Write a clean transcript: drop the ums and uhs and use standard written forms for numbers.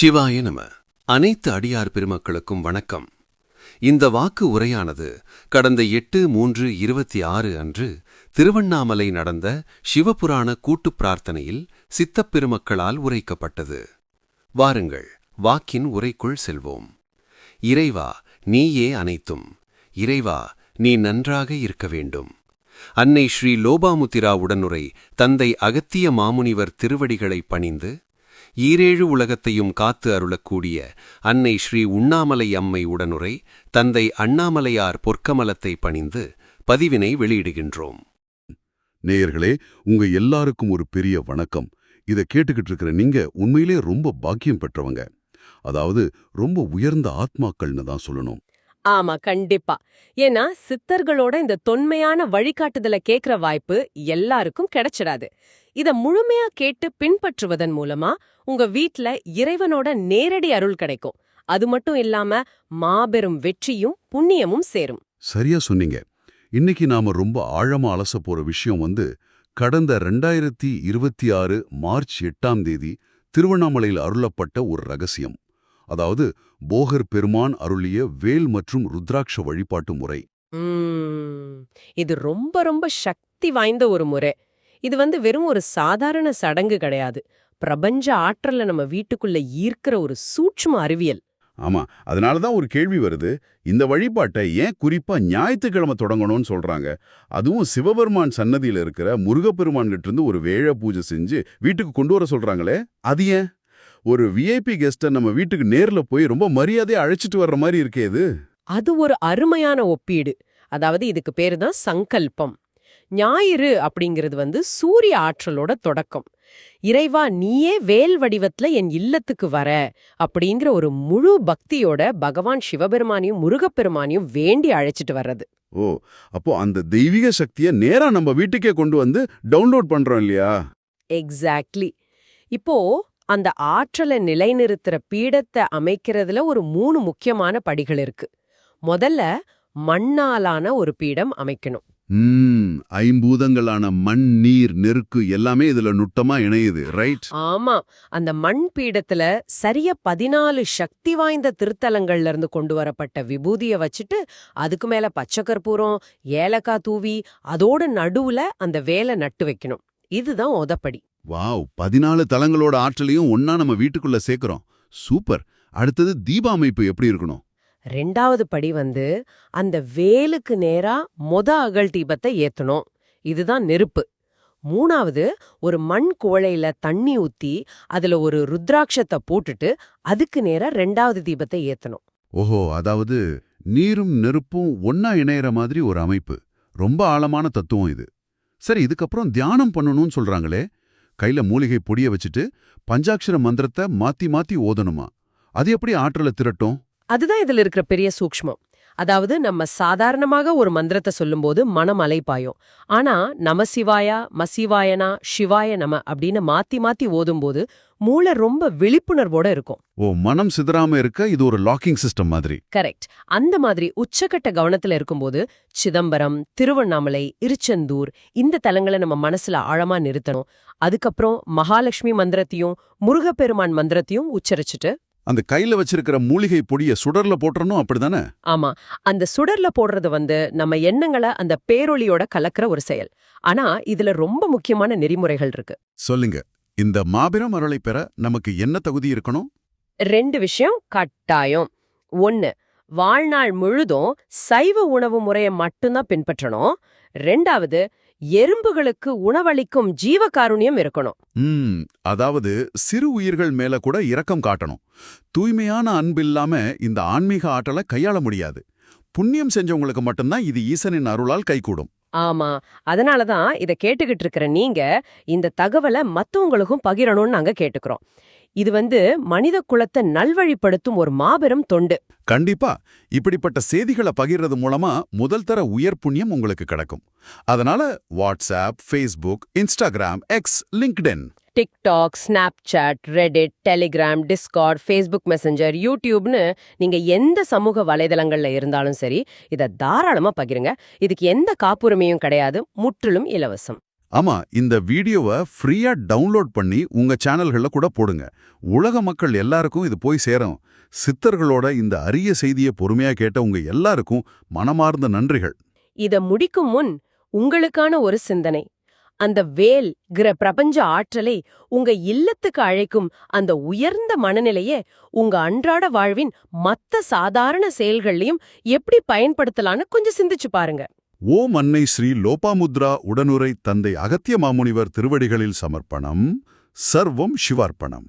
சிவாய நம. அனைத்து அடியார் பெருமக்களுக்கும் வணக்கம். இந்த வாக்கு உரையானது கடந்த 8/3/26 அன்று திருவண்ணாமலை நடந்த சிவபுராண கூட்டுப் பிரார்த்தனையில் சித்தப் பெருமக்களால் உரைக்கப்பட்டது. வாருங்கள், வாக்கின் உரைக்குள் செல்வோம். இறைவா, நீயே அனைத்தும். இறைவா, நீ நன்றாக இருக்க வேண்டும். அன்னை ஸ்ரீ லோபாமுத்திரா உடனுரை தந்தை அகத்திய மாமுனிவர் திருவடிகளை பணிந்து, ஈரேழு உலகத்தையும் காத்து அருளக்கூடிய அன்னை ஸ்ரீ உண்ணாமலை அம்மை உடனுரை தந்தை அண்ணாமலையார் பொற்கமலத்தை பணிந்து பதிவினை வெளியிடுகின்றோம். நேயர்களே, உங்க எல்லாருக்கும் ஒரு பெரிய வணக்கம். இதை கேட்டுக்கிட்டு இருக்கிற நீங்க உண்மையிலே ரொம்ப பாக்கியம் பெற்றவங்க. அதாவது ரொம்ப உயர்ந்த ஆத்மாக்கள்னு தான் சொல்லணும். ஆமா, கண்டிப்பா. ஏன்னா சித்தர்களோட இந்த தொன்மையான வழிகாட்டுதலை கேட்கிற வாய்ப்பு எல்லாருக்கும் கிடைச்சிடாது. இத முழுமையா கேட்டு பின்பற்றுவதன் மூலமா உங்க வீட்ல இறைவனோட நேரடி அருள் கிடைக்கும். அது மட்டும் இல்லாம மாபெரும் வெற்றியும் புண்ணியமும் சேரும். சரியா சொன்னீங்க. இன்னைக்கு நாம ரொம்ப ஆழமா அலச போற விஷயம் கடந்த 2026 மார்ச் 8ஆம் தேதி திருவண்ணாமலையில் அருளப்பட்ட ஒரு ரகசியம். அதாவது போகர் பெருமான் அருளிய வேல் மற்றும் ருத்ராட்ச வழிபாட்டு முறை. இது ரொம்ப ரொம்ப சக்தி வாய்ந்த ஒரு முறை. இது வெறும் ஒரு சாதாரண சடங்கு கிடையாது. பிரபஞ்ச ஆற்றல நம்ம வீட்டுக்குள்ள ஈர்க்கிற ஒரு சூட்சும அறிவியல். ஆமா, அதனாலதான் ஒரு கேள்வி வருது. இந்த வழிபாட்டை ஏன் குறிப்பா ஞாயிற்றுக்கிழமை தொடங்கணும்னு சொல்றாங்க? அதுவும் சிவபெருமான் சன்னதியில இருக்கிற முருகப்பெருமான் கிட்ட இருந்து ஒரு வேழ பூஜை செஞ்சு வீட்டுக்கு கொண்டு வர சொல்றாங்களே, அது ஏன்? ஒரு விஐபி கெஸ்ட நம்ம வீட்டுக்கு நேர்ல போய் ரொம்ப மரியாதையா அழைச்சிட்டு வர்ற மாதிரி இருக்கே இது. அது ஒரு அருமையான ஒப்பீடு. அதாவது இதுக்கு பேரு தான் சங்கல்பம். ஞாயிறு அப்படிங்கிறது சூரிய ஆற்றலோட தொடக்கம். இறைவா, நீயே வேல் வடிவத்துல என் இல்லத்துக்கு வர அப்படிங்கிற ஒரு முழு பக்தியோட பகவான் சிவபெருமானையும் முருகப்பெருமானையும் வேண்டி அழைச்சிட்டு வர்றது. ஓ, அப்போ அந்த தெய்வீக சக்தியை நேரா நம்ம வீட்டுக்கே கொண்டு வந்து டவுன்லோட் பண்றோம் இல்லையா? எக்ஸாக்ட்லி. இப்போ அந்த ஆற்றலை நிலைநிறுத்துற பீடத்தை அமைக்கிறதுல ஒரு 3 முக்கியமான படிகள் இருக்கு. முதல்ல மண்ணாலான ஒரு பீடம் அமைக்கணும். ஐம்பூதங்களான மண், நீர், நெருக்கு எல்லாமே இதுல நுட்டமா இணையுது, ரைட்? ஆமா, அந்த மண் பீடத்துல சரியா 14 சக்தி வாய்ந்த திருத்தலங்கள்ல இருந்து கொண்டு வரப்பட்ட விபூதிய வச்சுட்டு அதுக்கு மேல பச்சை கற்பூரம், ஏலக்காய் தூவி அதோட நடுவுல அந்த வேலை நட்டு வைக்கணும். இதுதான் உதப்படி. வாவ், 14 தலங்களோட ஆற்றலையும் ஒன்னா நம்ம வீட்டுக்குள்ள சேர்க்கிறோம். சூப்பர். அடுத்தது தீப அமைப்பு எப்படி இருக்கணும்? 2வது படி அந்த வேலுக்கு நேரா அகல் தீபத்தை ஏத்தணும். இதுதான் நெருப்பு. 3வது ஒரு மண் குவளையில தண்ணி ஊத்தி அதுல ஒரு ருத்ராட்சத்தை போட்டுட்டு அதுக்கு நேரா 2வது தீபத்தை ஏத்தணும். ஓஹோ, அதாவது நீரும் நெருப்பும் ஒன்னா இணையற மாதிரி ஒரு அமைப்பு. ரொம்ப ஆழமான தத்துவம் இது. சரி, இதுக்கப்புறம் தியானம் பண்ணணும்னு சொல்றாங்களே, கையில மூலிகை பொடிய வச்சுட்டு பஞ்சாட்சர மந்திரத்தை மாத்தி மாத்தி ஓதணுமா? அது எப்படி ஆற்றலை திரட்டும்? அதுதான் இதுல இருக்கிற பெரிய சூக்ஷ்மம். அதாவது நம்ம சாதாரணமாக ஒரு மந்திரத்தை சொல்லும்போது மனம் அலைப்பாயும். ஆனா நமசிவாயா, மசிவாயனா, சிவாய நம அப்படின்னு மாத்தி மாத்தி ஓதும்போது மூளை ரொம்ப விழிப்புணர்வோட இருக்கும். ஓ, மனம் சிதறாம இருக்க இது ஒரு லாக்கிங் சிஸ்டம் மாதிரி. கரெக்ட். அந்த மாதிரி உச்சக்கட்ட கவனத்துல இருக்கும்போது சிதம்பரம், திருவண்ணாமலை, இருச்செந்தூர் இந்த தலங்களை நம்ம மனசுல ஆழமா நிறுத்தணும். அதுக்கப்புறம் மகாலட்சுமி மந்திரத்தையும் முருகப்பெருமான் மந்திரத்தையும் உச்சரிச்சுட்டு அந்த கையில வச்சிருக்கிற மூலிகை பொடிய சுடர்ல போட்டுறணும், அப்படிதானே? ஆமா, அந்த சுடர்ல போடுறது நம்ம எண்ணங்களை அந்த பேரொளியோட கலக்கிற ஒரு செயல். ஆனா இதுல ரொம்ப முக்கியமான நெறிமுறைகள் இருக்கு. சொல்லுங்க. இந்த மாபெரும் அருளை பெற நமக்கு என்ன தகுதி இருக்கணும்? 2 விஷயம் கட்டாயம். 1, வாழ்நாள் முழுதும் சைவ உணவு முறையை மட்டும்தான் பின்பற்றணும். 2வது, எறும்புகளுக்கு உணவளிக்கும் ஜீவகாருண்யம் இருக்கணும். அதாவது சிறு உயிர்கள் மேல கூட இரக்கம் காட்டணும். தூய்மையான அன்பில்லாம இந்த ஆன்மீக ஆற்றலை கையாள முடியாது. புண்ணியம் செஞ்சவங்களுக்கு மட்டும்தான் இது ஈசனின் அருளால் கைகூடும். ஆமா, அதனாலதான் இத கேட்டுக்கிட்டு இருக்கிற நீங்க இந்த தகவலை மத்தவங்களுக்கும் பகிரணும்னு நாங்க கேட்டுக்கிறோம். இது மனித குலத்தை நல்வழிப்படுத்தும் ஒரு மாபெரும் தொண்டு. கண்டிப்பா. இப்படிப்பட்ட செய்திகளை பகிர்றது மூலமா முதல் தர உயர் புண்ணியம் உங்களுக்கு கிடைக்கும். அதனால WhatsApp, Facebook, Instagram, X, LinkedIn, TikTok, Snapchat, Reddit, Telegram, Discord, Facebook Messenger, யூடியூப்னு நீங்க எந்த சமூக வலைதளங்கள்ல இருந்தாலும் சரி, இதை தாராளமா பகிருங்க. இதுக்கு எந்த காப்புரிமையும் கிடையாது, முற்றிலும் இலவசம். ஆமா, இந்த வீடியோவை ஃப்ரீயா டவுன்லோட் பண்ணி உங்க சேனல்கள்ல கூட போடுங்க. உலக மக்கள் எல்லாருக்கும் இது போய் சேரும். சித்தர்களோட இந்த அரிய செய்தியை பொறுமையா கேட்ட உங்க எல்லாருக்கும் மனமார்ந்த நன்றிகள். இத முடிக்கும் முன் உங்களுக்கான ஒரு சிந்தனை. அந்த வேல்ங்கிற பிரபஞ்ச ஆற்றலை உங்க இல்லத்துக்கு அழைக்கும் அந்த உயர்ந்த மனநிலைய உங்க அன்றாட வாழ்வின் மத்த சாதாரண செயல்கள்லயும் எப்படி பயன்படுத்தலான்னு கொஞ்சம் சிந்திச்சு பாருங்க. ஓம் அன்னை ஸ்ரீ லோபாமுத்ரா உடனுரை தந்தை அகத்திய மாமுனிவர் திருவடிகளில் சமர்ப்பணம். சர்வம் சிவார்ப்பணம்.